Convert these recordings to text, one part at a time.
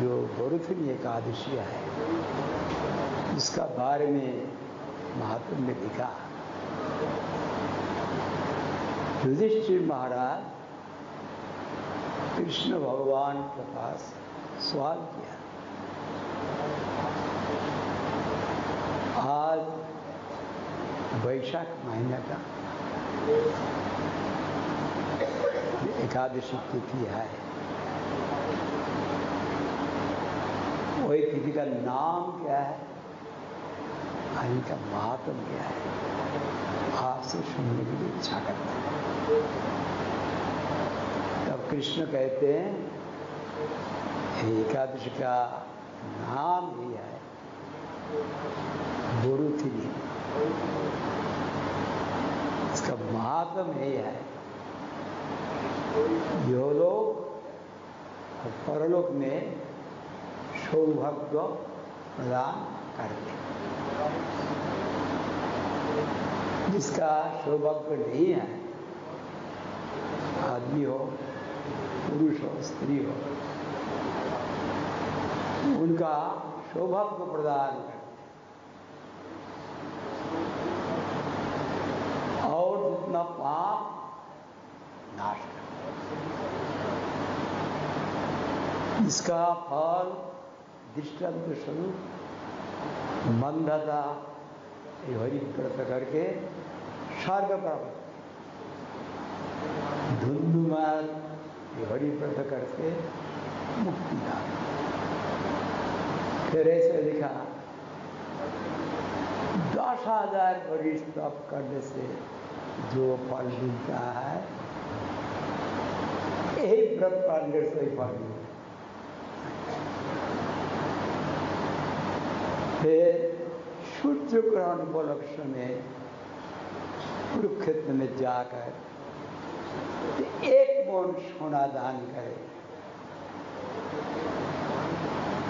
जो गुरुथिनी एकादशी है, इसका बारे में महात्मा ने लिखा। युधिष्ठिर महाराज कृष्ण भगवान के पास सवाल किया, आज वैशाख महीने का एकादशी तिथि है, वही तिथि का नाम क्या है, इनका महात्म क्या है, आपसे सुनने की इच्छा करता है। तब कृष्ण कहते हैं, एकादशी का नाम ही है गुरुथिनी। इसका महात्म यही है, योलोक और परलोक में सौभाग्य प्रदान करते। जिसका सौभाग्य नहीं है, आदमी हो, पुरुष हो, स्त्री हो, उनका सौभाग्य प्रदान करते और जितना पाप नाश करते। इसका फल दृष्टांत स्वरूप मंदता हरि व्रत करके स्वर्ग प्राप्त, धुंधुमार हरि व्रत करके मुक्ति लाभ। फिर ऐसे लिखा, 10,000 वर्ष तप करने से जो फल मिलता है, यही व्रत पालने से ही फल मिलता है। फिर सूर्य ग्रहण उपलक्ष्य में कुरुक्षेत्र में जाकर एक मोन सोना दान करे,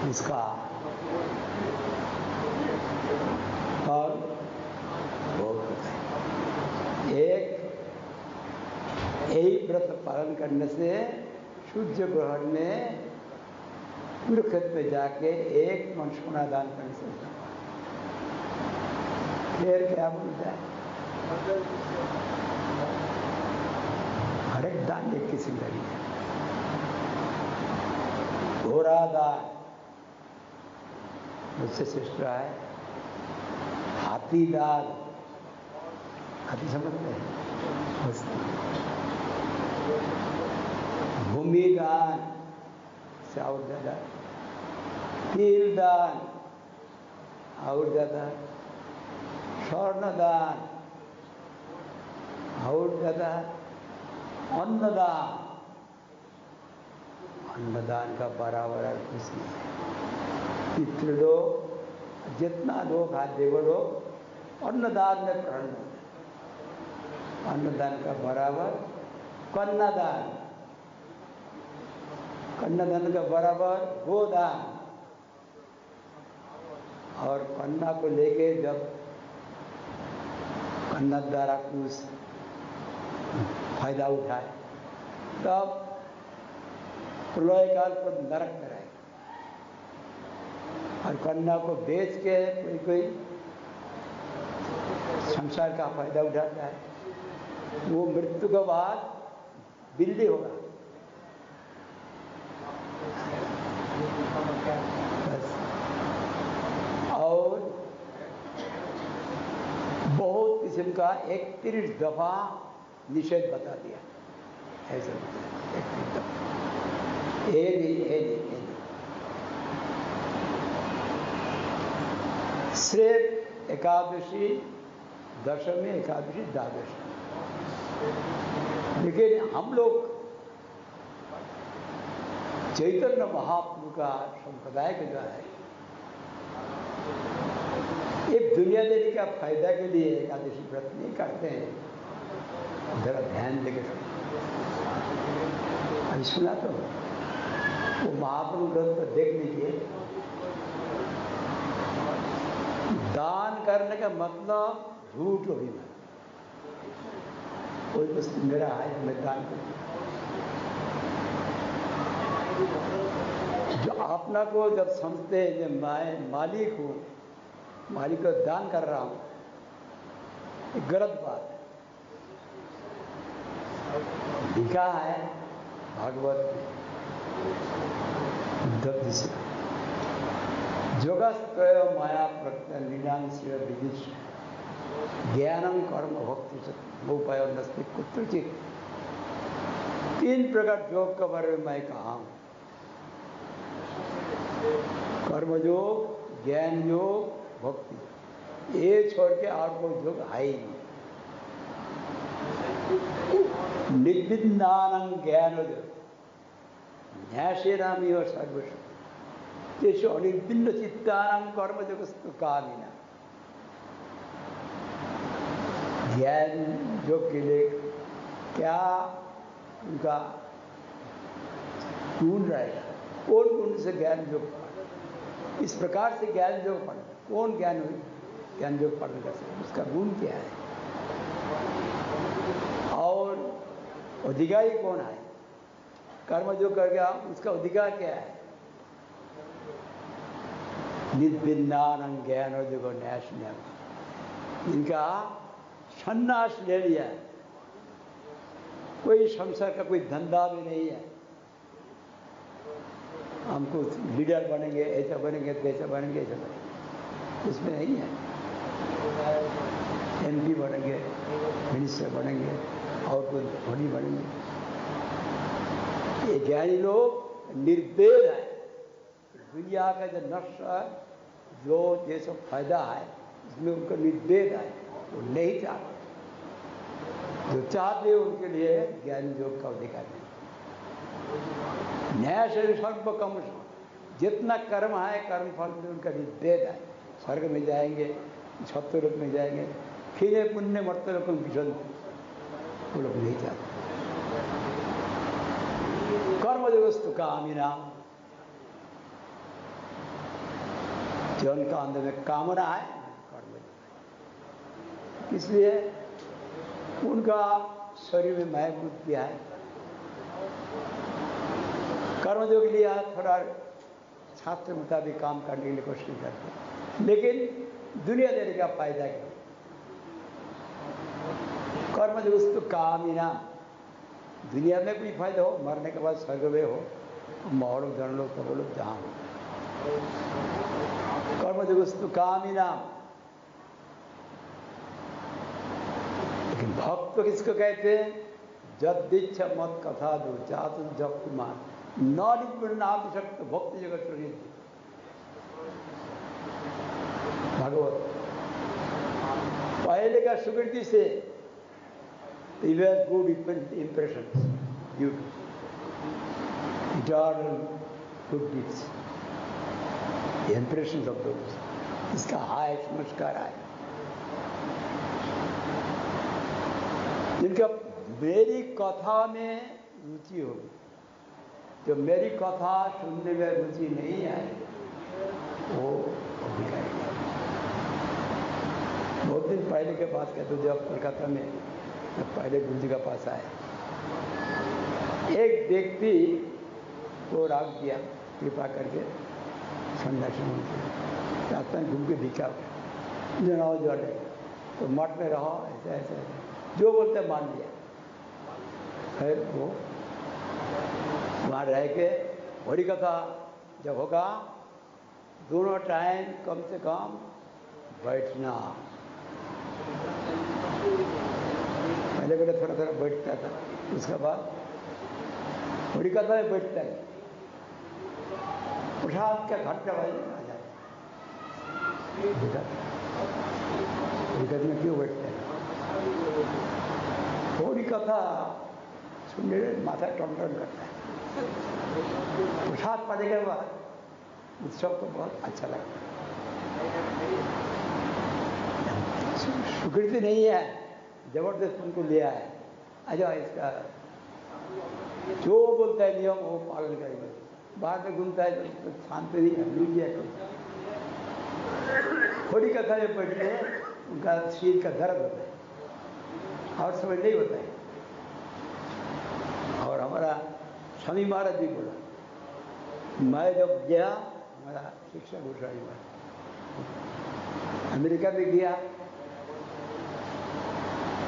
इसका फल बहुत है। यही व्रत पालन करने से सूर्य ग्रहण में कुरुक्षेत्र में जाके एक मन सोना दान करने से फिर क्या बोलता है, हर एक दान एक किस्म का है। घोड़ा दान उससे श्रेष्ठ है, हाथी दान, हाथी समझते हैं, भूमि दान से और ज्यादा, तिल दान और ज्यादा, स्वर्ण दान और ज्यादा, अन्नदान, अन्नदान का बराबर कुछ नहीं है। पितृलोक जितना लोग हाथ देवो लोग अन्नदान में प्रहण होते, अन्नदान का बराबर कन्यादान, कन्यादान का बराबर गोदान। और कन्या को लेके जब कन्या द्वारा कुछ फायदा उठाए, तब प्रलय काल पर नरक कराए, और कन्या को बेच के कोई संसार का फायदा उठाता है, वो मृत्यु के बाद बिल्ली होगा। और बहुत किस्म का 31 दफा निषेध बता दिया, ऐसा 31 दफा, ए नहीं। सिर्फ एकादशी, दशमी, एकादशी, द्वादशी। लेकिन हम लोग चैतन्य महाप्रभु का संप्रदाय के जो है, ये दुनियादारी का फायदा के लिए एकादशी व्रत नहीं करते हैं। जरा ध्यान देकर अभी सुना तो वो महाप्रभु व्रत को देख लीजिए। दान करने का मतलब झूठ हो गया, कोई वस्तु मेरा है मैं दान करूँ, जो अपना को जब समझते हैं कि मैं मालिक हूँ, मालिक को दान कर रहा हूँ, एक गलत बात है। लिखा है भागवत में उद्धव जी से, जोगस्त्वय माया प्रकृति लीलांश्य विदिश ज्ञानम कर्म भक्ति से उपाय नस्ति कुत्रचित। 3 प्रकार योग के बारे में मैं कहा हूं, कर्मयोग, ज्ञान योग, भक्ति। ये छोड़ के और कोई योग है ही नहीं। निर्विघ्नानं ज्ञानोदय न्यासेनामिव सर्वस्व तेषु अनिर्विघ्न चित्तानां कर्मयोगस्तु कामिना। ज्ञान योग के लिए क्या उनका गुण रहेगा, कौन गुण से ज्ञान योग पढ़, इस प्रकार से ज्ञान योग पढ़, कौन ज्ञान योग पढ़ने का उसका गुण क्या है, और अधिकारी कौन है, कर्म जो कर गया उसका अधिकार क्या है। निर्विघ्नानं ज्ञानोदयो न्यास, इनका सन्यास ले लिया, कोई संसार का कोई धंधा भी नहीं है। हमको लीडर बनेंगे, ऐसा बनेंगे, कैसा बनेंगे, ऐसा बनेंगे, इसमें नहीं है। MP बनेंगे, मिनिस्टर बनेंगे, और कोई धनी बनेंगे। ये ज्ञानी लोग निर्भेद है। दुनिया का जो नशा, जो जैसा फायदा है उसमें उनका निर्भेद है, वो नहीं चाहते। जो चाहते उनके लिए ज्ञान योग का अधिकार नहीं। न्याय से सर्व कम, जितना कर्म है कर्म फल में उनका निर्भेद है। स्वर्ग में जाएंगे, सप्तलोक में जाएंगे, खीने पुण्य मर्तलोक में विषण, वो लोग नहीं चाहते। कर्म योगस्तु कामिना, जो उनका अंदर में कामना है कर्म, इसलिए उनका शरीर में माया बुद्धि है। कर्मयोग के लिए थोड़ा शास्त्र मुताबिक काम करने के लिए कोशिश करते हैं, लेकिन दुनिया देने का फायदा क्या। कर्मयोग तो कामिना, दुनिया में कोई फायदा हो, मरने के बाद स्वर्ग में हो, माहौल धन लो तो बोलो जहाँ हो। कर्मयोग तो कामिना, लेकिन भक्त तो किसको कहते हैं। जद्दीच्छ मत कथा दो जात जप कुमार नाम शक्त भक्त जगत शरीर। भागवत पहले का सुकृति से good impression due to eternal good deeds, impression of those, इसका हाय नमस्कार है। जिनका मेरी कथा में रुचि होगी, जो मेरी कथा सुनने में रुचि नहीं है वो भिखारी। बहुत दिन पहले के बात कहते, जब कोलकाता में जब पहले गुरु जी का पास आए, एक व्यक्ति को राग दिया कृपा करके सन्यासी रास्ते में घूम के भिक्षा जनाओ जो है तो मठ में रहो, ऐसा ऐसा जो बोलते मान लिया। फिर वो वहाँ रह के बड़ी कथा जब होगा, दोनों टाइम कम से कम बैठना। पहले पहले थोड़ा थोड़ा बैठता था, उसके बाद बड़ी कथा में बैठता है। प्रसाद का घंटा बजे आ जाए, में क्यों बैठते हैं। थोड़ी कथा सुनने माथा टन टन करता है। प्रसाद पाने के बाद उत्सव को बहुत अच्छा लगता है। स्वीकृति नहीं है, जबरदस्त उनको लिया है। अच्छा, इसका जो बोलता है नियम वो पालन करेंगे। बाद में घूमता है तो शांति नहीं लीजिए। थोड़ी कथा में बैठते हैं, उनका शरीर का दर्द होता है और समझ नहीं होता है। और हमारा स्वामी महाराज भी बोला, मैं जब गया मेरा शिक्षा घोषणा हुआ, अमेरिका में गया,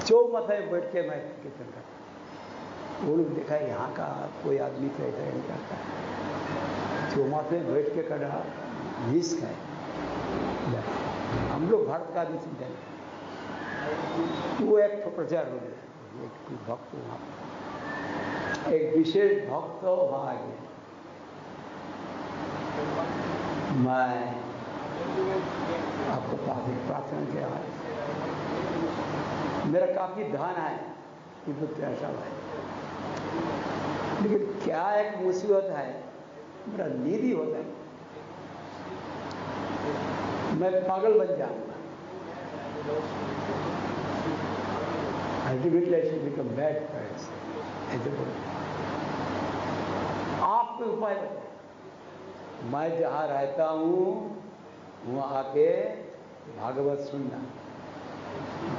चौमाथे बैठ के मैं कीर्तन करता। वो लोग देखा यहाँ का कोई आदमी तो ऐसा नहीं करता, चौमाथे बैठ के करना रिस्क है। हम लोग भारत का आदमी चिंता नहीं। वो एक तो प्रचार हो गया, एक भक्त वहाँ, एक विशेष भक्त वहाँ आ गया। मैं आपको पास एक प्रार्थना किया है, मेरा काफी धन है किंतु ऐसा है, लेकिन क्या एक मुसीबत है, मेरा नीति होता है, मैं पागल बन जाऊंगा। Ultimately I should become bad person, ऐसे बोलते। आप कोई उपाय बताए। मैं जहाँ रहता हूँ वहाँ आके भागवत सुनना।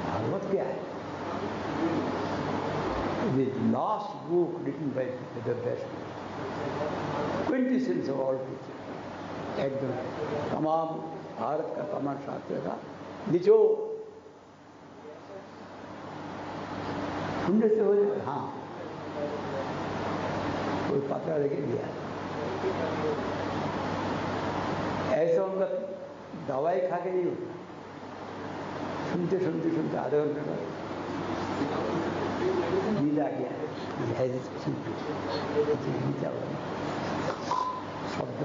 भागवत क्या है? The last book written by the best, quintessence of all teachers, एकदम तमाम भारत का तमाम शास्त्र का निचोड़। सुनने से हो जाए। हाँ, कोई पता लेके दिया, ऐसा उनका दवाई खा के नहीं होता। सुनते सुनते सुनते आधे घंटे बाद नींद आ गया, शब्द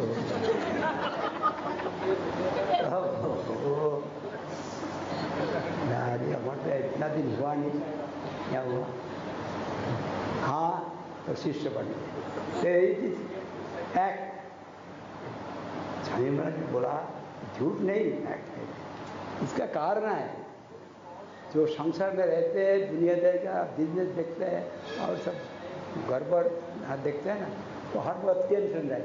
हमारे इतना दिन हुआ नहीं, क्या हुआ? हाँ, तो शिष्य बन गए। एक्ट स्वामी महाराज ने बोला, झूठ नहीं, एक्ट है। इसका कारण है, जो संसार में रहते हैं, दुनियादारी का बिजनेस देखते हैं और सब गड़बड़ देखते हैं ना, तो हर वक्त टेंशन रहता है।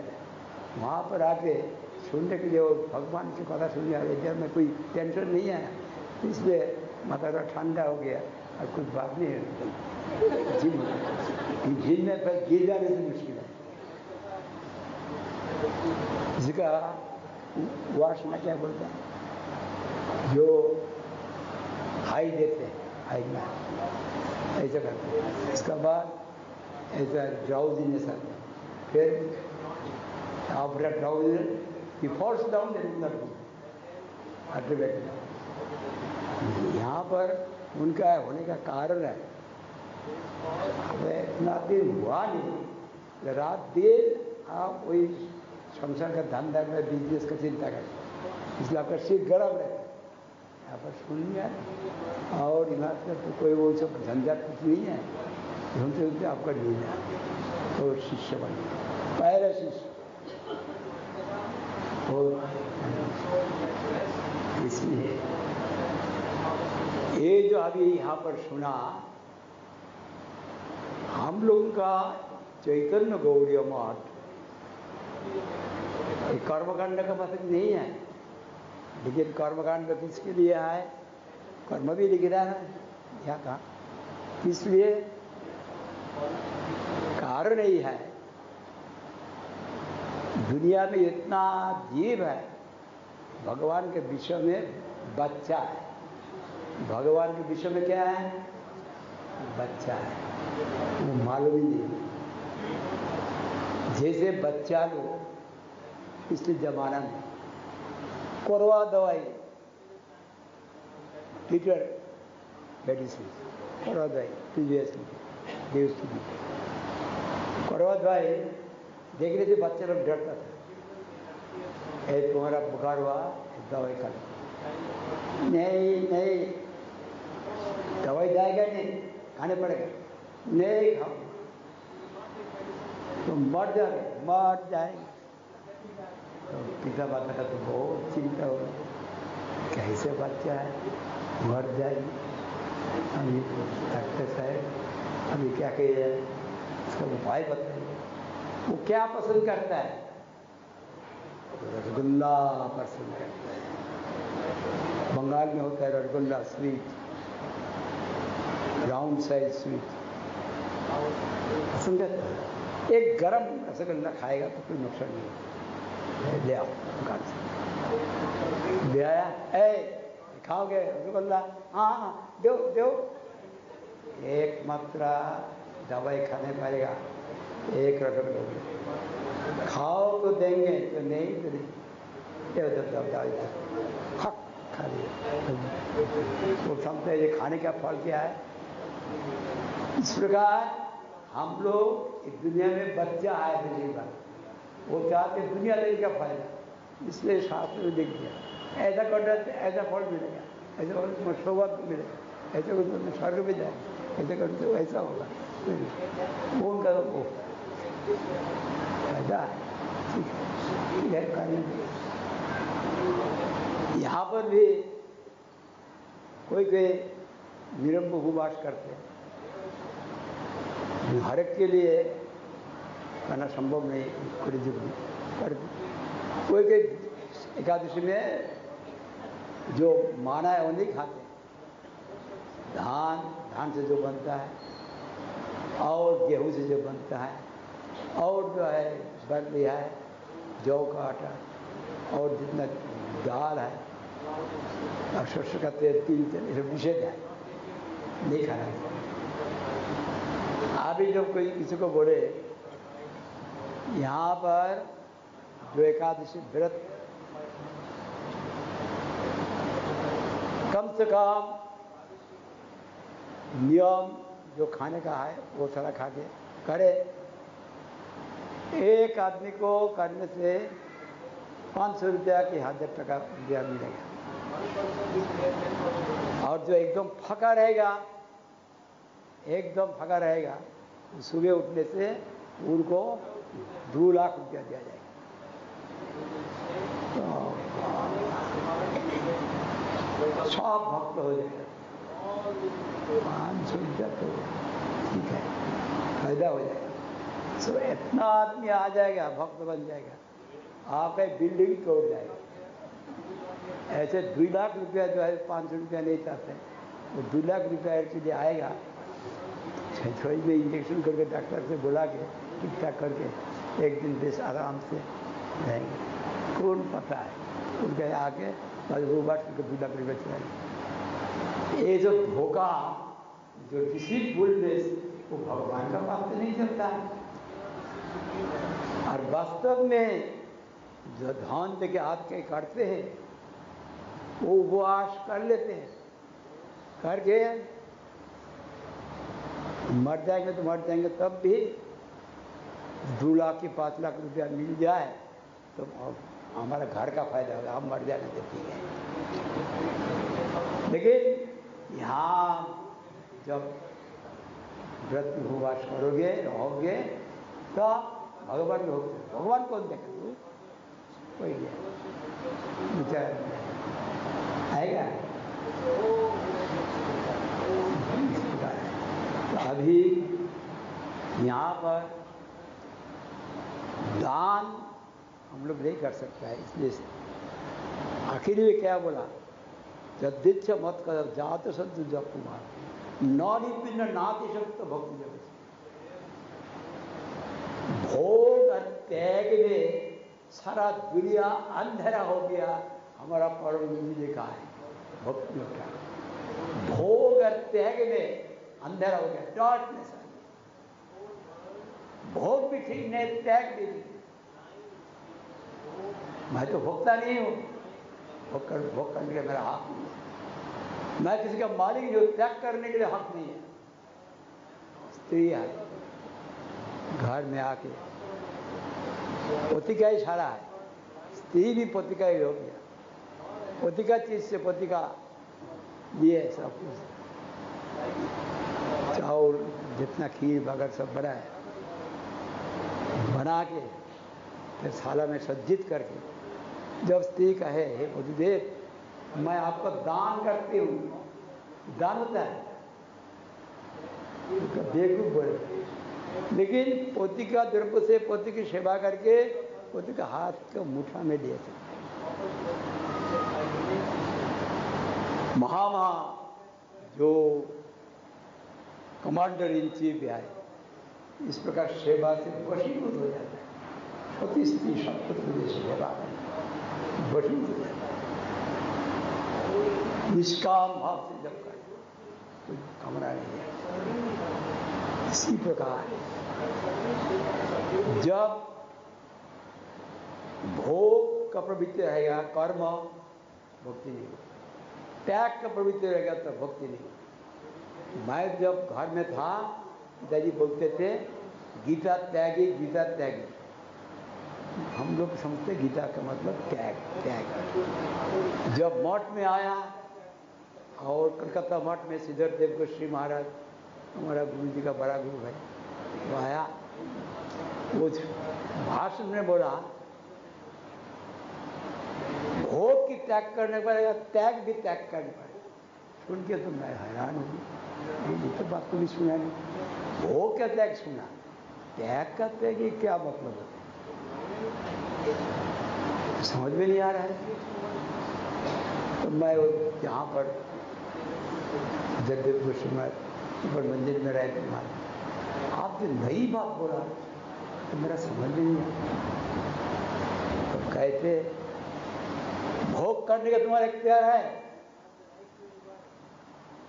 वहाँ पर आके सुनने के लिए और भगवान की कथा सुनने वाले जब में कोई टेंशन नहीं है, इसलिए माथा का ठंडा हो गया और कुछ बात नहीं है। झील में गिर जाने से मुश्किल है। इसका वासना क्या बोलता है, जो हाई देते हैं, हाई में ऐसा करते हैं। इसका बाद ऐसा ड्राउजीनेस आता है, फिर आफ्टर ड्राउजीनेस ही फॉल्स डाउन यहाँ पर उनका होने का कारण है, इतना दिन हुआ नहीं, रात दिन आप वही संसार का धंधा में बिजनेस का चिंता करते, इसलिए आपका सिर गर्म रहता है। यहाँ पर सुन लिया और यहाँ पर तो कोई वो सब झंझट कुछ नहीं है, सुनते सुनते आपका नींद है, तो शिष्य बन गया, पहला शिष्य। इसलिए ये जो अभी यहाँ पर सुना, हम लोग का चैतन्य गौड़ीय मठ कर्मकांड का मतलब नहीं है, लेकिन कर्मकांड किसके लिए है? कर्म भी लिख रहा है क्या कहा, इसलिए कारण ही है। दुनिया में इतना जीव है, भगवान के विषय में बच्चा है। भगवान के विषय में क्या है? बच्चा है, वो मालूम ही नहीं। जैसे बच्चा लोग पिछले जमाना में कोरवा दवाई, टीटर मेडिसिन, कोरवा दवाई कोरवा दवाई देखने से बच्चे लोग डरता था, तुम्हारा बुखार हुआ दवाई खा लो। नहीं नहीं, दवाई जाएगा नहीं, खाने पड़ेगा। नहीं खाओ तो मर जाएगा। तो पिता माता का तो बहुत चिंता हो, कैसे बच्चा है मर जाएगी। अभी डॉक्टर साहब अभी क्या कहिए, इसका उपाय बताइए। वो क्या पसंद करता है? रसगुल्ला पसंद करता है। बंगाल में होता है rasgulla, sweet, round size sweet पसंद करता है। एक गरम रसगुल्ला खाएगा तो कोई नुकसान नहीं। ले आओ दुकान से। ले आया, खाओगे रसगुल्ला? हाँ दो दो। एक मात्रा दवाई खाने पड़ेगा, एक रसगुल्ला खाओ तो देंगे, तो नहीं तो नहीं। दवाई खा लिया। वो समझते हैं ये खाने का फल क्या है। इस प्रकार हम लोग इस दुनिया में बच्चा आए पहली बार, वो चाहते दुनिया लेने का फायदा, इसलिए शास्त्र में लिख दिया ऐसा करने से ऐसा फल मिलेगा, ऐसा करने से सौभाग्य मिलेगा, ऐसा करने से स्वर्ग में जाएगा, ऐसा करने से ऐसा होगा। वो उनका वो फायदा है, ठीक है कार्य। यहाँ पर भी कोई कोई विरम्भ उपवास करते हैं, हर एक के लिए करना संभव नहीं, कोई युग में पर कोई कोई एकादशी में जो माना है वो नहीं खाते। धान से जो बनता है और गेहूं से जो बनता है और जो है बर्ली है, जौ का आटा और जितना दाल है और सरसों का तेल, तिल तेल, ये सब निषेध है, नहीं खाना। अभी जब कोई किसी को बोले यहाँ पर जो एकादशी व्रत कम से कम नियम जो खाने का है वो सारा खा के करे, एक आदमी को करने से 500 रुपया की 1000 टका रुपया मिलेगा। और जो एकदम फका रहेगा, एकदम फका रहेगा, सुबह उठने से उनको 2 लाख रुपया दिया जाएगा। तो सब भक्त हो जाएगा, 500 रुपया तो ठीक है, फायदा हो जाएगा। सो इतना आदमी आ जाएगा, भक्त बन जाएगा, आपका बिल्डिंग तोड़ जाएगा। ऐसे 2 लाख रुपया जो है 500 रुपया नहीं चाहते, वो 2 लाख रुपया के लिए आएगा। थोड़ी में इंजेक्शन करके डॉक्टर से बुला के ठीक ठाक करके एक दिन बेस आराम से रहेंगे। कौन पता है उनके आके मजबूर करके 2 लाख रुपया चलाएंगे। ये जो धोखा, जो डिसीटफुलनेस, वो भगवान का पास तो नहीं चलता है। और वास्तव में जो धान दे के हाथ के काटते हैं वो उपवास कर लेते हैं, करके मर जाएंगे तो मर जाएंगे, तब भी 2 लाख की 5 लाख रुपया मिल जाए तो हमारा घर का फायदा होगा, हम मर जाने तो ठीक है। लेकिन यहाँ जब व्रत उपवास करोगे, रहोगे, तो भगवान हो, भगवान कौन देखेगा? कोई नहीं, विचार आएगा। तो अभी यहाँ पर दान हम लोग नहीं कर सकता है, इसलिए आखिर में क्या बोला, जद्दिच्छ मत कर जात संत जब कुमार नारी पिन नाति शक्त भक्ति जगत। भोग और त्याग में सारा दुनिया अंधेरा हो गया, हमारा परम गुरु जी ने कहा है भक्ति में क्या, भोग और त्याग में अंधेरा हो गया, डार्कनेस आ गया। भोग भी ठीक नहीं, त्याग भी ठीक। मैं तो भोगता नहीं हूँ, भोग करने के लिए मेरा हक नहीं है, मैं किसी का मालिक नहीं हूँ, त्याग करने के लिए हक नहीं है। स्त्री है घर में आके, पति का इशारा है, स्त्री भी पति का ही हो गया, पति का चीज से पति का लिए सब कुछ, चावल जितना खीर बगर सब बना है, बना के फिर थाला में सज्जित करके जब स्त्री कहे हे पतिदेव मैं आपको दान करती हूँ, दान होता है बेवकूफ बोले, लेकिन पोती का द्रव्य से पोती की सेवा करके पोती का हाथ को मुठा में दिए थे। महामहा जो कमांडर इन चीफ है, इस प्रकार सेवा से वशीभूत हो जाता है। छोटी स्त्री सत्पुत्र सेवा बड़ी निष्काम भाव से जब कर कोई कमरा नहीं है। इसी प्रकार जब भोग का प्रवृत्ति रहेगा कर्म भक्ति नहीं होगी, त्याग का प्रवृत्ति रहेगा तो भक्ति नहीं होगी। मैं जब घर में था पिताजी बोलते थे गीता त्यागी गीता त्यागी। हम लोग समझते गीता का मतलब त्याग त्याग। जब मठ में आया और कलकत्ता मठ में सिद्धर देव गोस्वामी महाराज हमारा गुरु जी का बड़ा गुरु है, वो आया, वो भाषण में बोला भोग की त्याग करने पड़ेगा, त्याग भी त्याग करने पड़ेगा। सुन के तो मैं हैरान हूँ, ये तो बात को भी सुना नहीं। भोग का त्याग सुना, त्याग का त्याग ये क्या मतलब है, समझ में नहीं आ रहा है। तो मैं यहाँ पर जगदेव गोस्वामी पर मंदिर में रहते हैं, आप जो नई बात बोला तो मेरा समझ में नहीं आया। तो कहते भोग करने का तुम्हारा इख्तियार है,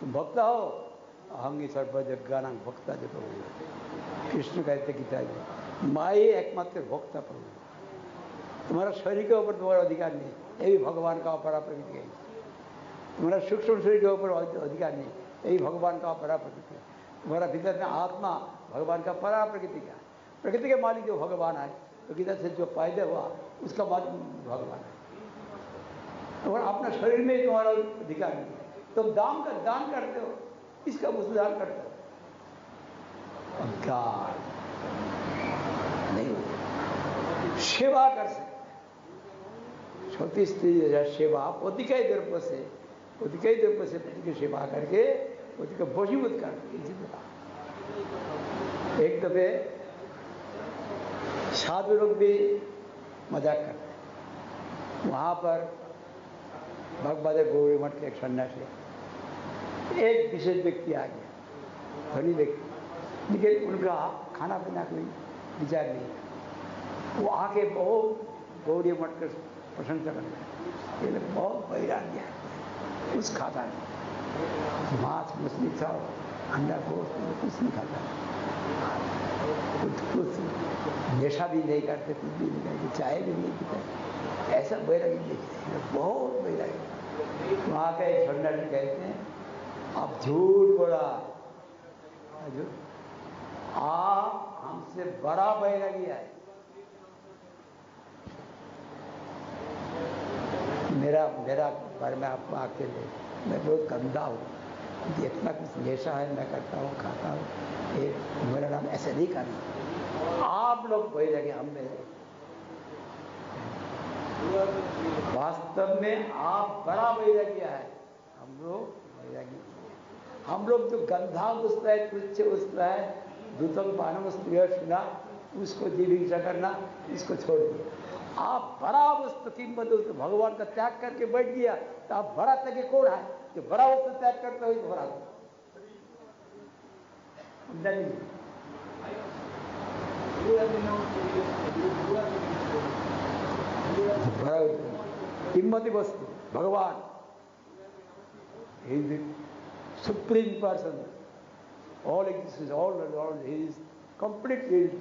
तुम भक्ता हो, अहंगी सर्वजज्ञानां भक्ता जो प्रभु। कृष्ण कहते गीता जी मैं ही एकमात्र भोक्ता प्रभु, तुम्हारा शरीर के ऊपर तुम्हारा अधिकार नहीं, ये भी भगवान का अपरा प्रकृति है। तुम्हारा सूक्ष्म शरीर के ऊपर अधिकार नहीं, यही भगवान का अपरा प्रकृति है। तुम्हारा भीतर में आत्मा भगवान का परा प्रकृति का, प्रकृति के मालिक जो भगवान है, प्रकृति से जो पैदा हुआ उसका मालिक भगवान है। तुम्हारा अपना शरीर में ही तुम्हारा अधिकार नहीं है, तुम दान करते हो, इसका मुसलमान करते हो, अधिकार नहीं हो। सेवा कर सकते, छोटी स्त्री सेवा पति के द्रव्य से पति की सेवा करके पति को वशीभूत कर। एक दफे साधु लोग भी मजाक करते हैं, वहाँ पर भगवान गौरी मठ के एक सन्यासी, एक विशेष व्यक्ति आ गया, धनी व्यक्ति, लेकिन उनका खाना पीना कोई विचार नहीं। वो आके बहुत गौरी मठ के प्रशंसा करने लगे, ये लोग बहुत वैराग्य है, कुछ खाता नहीं, मांस मछली खाओ, अंडा गोश्त कुछ नहीं खाता, कुछ नशा भी नहीं करते, कुछ भी नहीं करते, चाय भी नहीं पीते, ऐसा वैराग्य देखते, बहुत वैराग्य। वहाँ का एक सन्यासी कहते हैं आप झूठ बोला, आप हमसे बड़ा वैरागी है। मेरा बारे में आपको आके ले, मैं बहुत गंदा हूँ, जितना कुछ नशा है मैं करता हूँ, खाता हूँ, ये मेरा नाम ऐसे नहीं करना, आप लोग वैरागी, हम नहीं। वास्तव में आप बड़ा वैरागी है, हम लोग वैरागी। हम लोग जो गंधा वस्तु है, तुच्छ वस्तु है, दूतम पानम स्त्रिय सुना, उसको जीविका करना, इसको छोड़ दिया। आप बड़ा वस्तु कीमत तो भगवान का त्याग करके बैठ गया, तो आप बड़ा त्यागी कौन है, जो बड़ा वस्तु त्याग करते हो तो बड़ा बड़ा कीमती वस्तु भगवान is supreme person, all existence, all he is complete reality.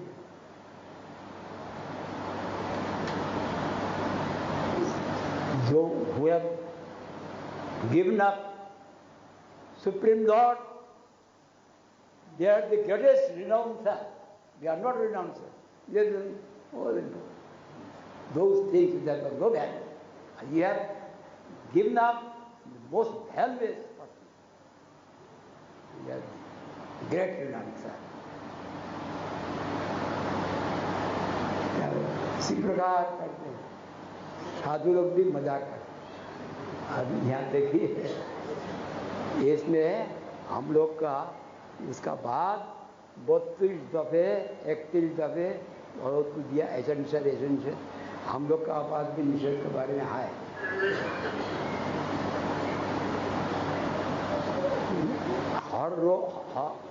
So who have given up Supreme Lord, they are the greatest renouncer. They are not renouncer. They are those things that are no value. You have given up the most valueless person. You are great renouncer. इसी प्रकार करते हैं, साधु लोग भी मजाक करते। अब यहाँ देखिए, इसमें हम लोग का इसका बाद 32 दफे 31 दफे बहुत कुछ दिया, ऐसा निषेध हम लोग का आवाज भी निषेध के बारे में है। हर रोज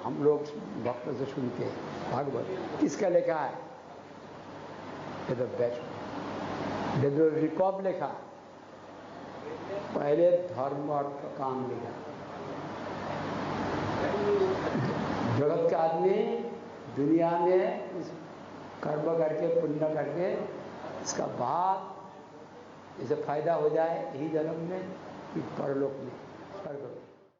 हम लोग भक्त से सुनते हैं भागवत, किसका लिखा है, ये द बेस्ट। डेजोलॉजी कब लिखा? पहले धर्म और काम लिखा। जगत का आदमी दुनिया में इस कर्म करके पुण्य करके इसका बाद इसे फायदा हो जाए यही जन्म में कि परलोक में स्वर्ग